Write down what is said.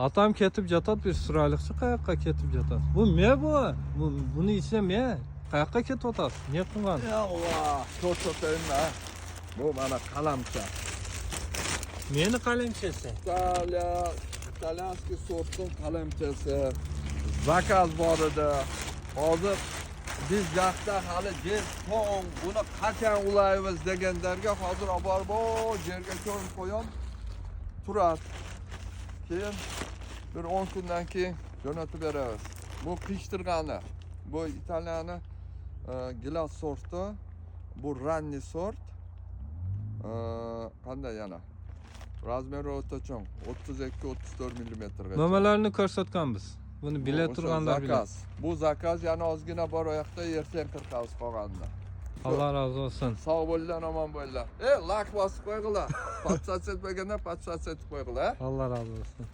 Atam ketib jatadi, bir surayliqchi qayoqqa ketib jatadi? Bu me bu? Buni ichida me. Qayoqqa ketyapsiz? Ne qilgan? Ya Allah, ko'rsatayım ha. Bu mana qalamcha. Meni qalamchasi. İtalyanskiy sortning qalamchasi. Zakaz bor edi. Hozir biz yoqda hali yer to'ng, buni qachon ulaymiz deganlarga hozir olib borib, yerga ko'mib qo'yam. Turadi. Keyin bir 10 kundan keyin jo'natib beramiz. Bu pishtirgani. Bu İtalyanı gilas sorti. Bu ranni sort. Qanday yana? Razmeri o'ta cho'ng. 32-34 mm gacha. Nomalarni ko'rsatganmiz. Buni bila Bu turganlar biladi. zakaz. Bu zakaz yana ozgina bor oyoqda ertan qirqamiz qolganini. Allah razı olsun. Sog' bo'linglar, omon bo'linglar. Lak bosib qo'yg'inglar. Patsat etmaganda patsat etib qo'yg'inglar. Allah razı olsun.